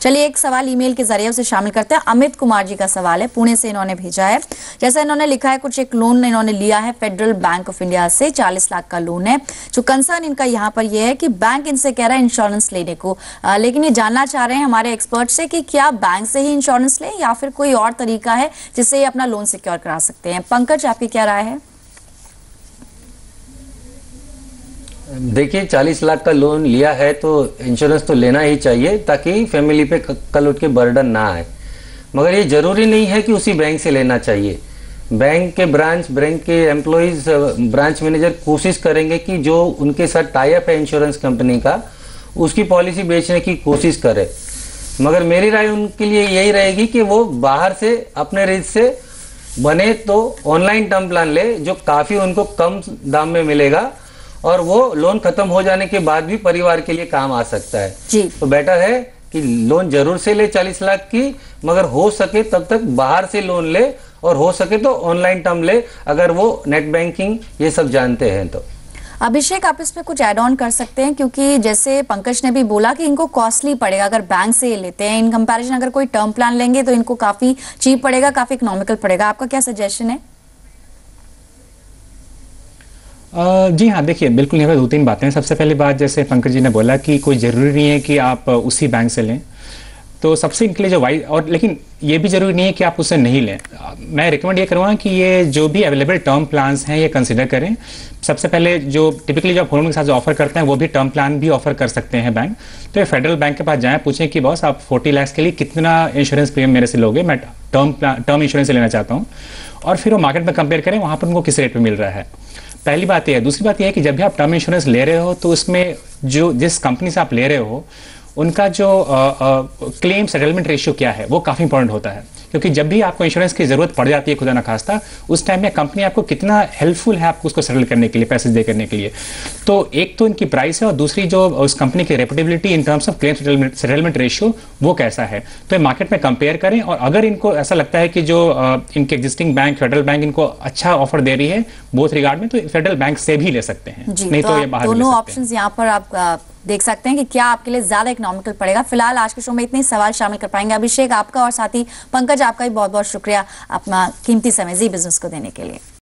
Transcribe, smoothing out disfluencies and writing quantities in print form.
चलिए एक सवाल ईमेल के जरिए उसे शामिल करते हैं। अमित कुमार जी का सवाल है, पुणे से इन्होंने भेजा है। जैसा इन्होंने लिखा है, कुछ एक लोन इन्होंने लिया है फेडरल बैंक ऑफ इंडिया से, 40 लाख का लोन है। जो कंसर्न इनका यहाँ पर यह है कि बैंक इनसे कह रहा है इंश्योरेंस लेने को, लेकिन ये जानना चाह रहे हैं हमारे एक्सपर्ट से कि क्या बैंक से ही इंश्योरेंस लें या फिर कोई और तरीका है जिससे ये अपना लोन सिक्योर करा सकते हैं। पंकज, आपकी क्या राय है? देखिए, 40 लाख का लोन लिया है तो इंश्योरेंस तो लेना ही चाहिए ताकि फैमिली पे कल उठ के बर्डन ना आए। मगर ये जरूरी नहीं है कि उसी बैंक से लेना चाहिए। बैंक के एम्प्लॉइज, ब्रांच मैनेजर कोशिश करेंगे कि जो उनके साथ टाई अप है इंश्योरेंस कंपनी का, उसकी पॉलिसी बेचने की कोशिश करे। मगर मेरी राय उनके लिए यही रहेगी कि वो बाहर से अपने रिस्क से बने तो ऑनलाइन टर्म प्लान ले, जो काफ़ी उनको कम दाम में मिलेगा और वो लोन खत्म हो जाने के बाद भी परिवार के लिए काम आ सकता है जी। तो बेटर है कि लोन जरूर से ले 40 लाख की, मगर हो सके तब तक बाहर से लोन ले और हो सके तो ऑनलाइन टर्म ले, अगर वो नेट बैंकिंग ये सब जानते हैं तो। अभिषेक, आप इसमें कुछ ऐड ऑन कर सकते हैं, क्योंकि जैसे पंकज ने भी बोला कि इनको कॉस्टली पड़ेगा अगर बैंक से ये लेते हैं, इन कंपैरिजन अगर कोई टर्म प्लान लेंगे तो इनको काफी चीप पड़ेगा, काफी इकोनॉमिकल पड़ेगा। आपका क्या सजेशन है? जी हाँ, देखिए बिल्कुल यहाँ पर 2-3 बातें हैं। सबसे पहली बात, जैसे पंकज जी ने बोला कि कोई ज़रूरी नहीं है कि आप उसी बैंक से लें, तो सबसे इनके लिए जो वाइज, और लेकिन ये भी ज़रूरी नहीं है कि आप उसे नहीं लें। मैं रिकमेंड ये करूँगा कि ये जो भी अवेलेबल टर्म प्लान्स हैं ये कंसिडर करें। सबसे पहले जो टिपिकली जो आप होम लोन के साथ जो ऑफर करते हैं वो भी टर्म प्लान भी ऑफर कर सकते हैं बैंक। तो ये फेडरल बैंक के पास जाएँ, पूछें कि बॉस आप 40 लाख के लिए कितना इंश्योरेंस प्रीमियम मेरे से लोगे, मैं टर्म इंश्योरेंस से लेना चाहता हूँ, और फिर वो मार्केट में कंपेयर करें वहाँ पर उनको किस रेट पर मिल रहा है। पहली बात यह है। दूसरी बात यह है कि जब भी आप टर्म इंश्योरेंस ले रहे हो तो उसमें जो जिस कंपनी से आप ले रहे हो उनका जो क्लेम सेटलमेंट रेशियो क्या है वो काफ़ी इंपॉर्टेंट होता है, क्योंकि जब भी आपको इंश्योरेंस की जरूरत पड़ जाती है खुदा न खास्ता, उस टाइम में कंपनी आपको कितना हेल्पफुल है आपको उसको सेटल करने के लिए, पैसे दे करने के लिए। तो एक तो इनकी प्राइस है और दूसरी जो उस कंपनी की reputability in terms of claim settlement ratio वो कैसा है। तो ये मार्केट में कंपेयर करें, और अगर इनको ऐसा लगता है कि जो इनके एग्जिस्टिंग बैंक फेडरल बैंक इनको अच्छा ऑफर दे रही है बोथ रिगार्ड में, तो फेडरल बैंक से भी ले सकते हैं। नहीं तो ये बाहर दोनों ऑप्शंस यहाँ पर आप देख सकते हैं कि क्या आपके लिए ज्यादा इकोनॉमिकल पड़ेगा। फिलहाल आज के शो में इतने सवाल शामिल कर पाएंगे। अभिषेक, आपका और साथ ही पंकज आपका भी बहुत बहुत शुक्रिया अपना कीमती समय जी बिजनेस को देने के लिए।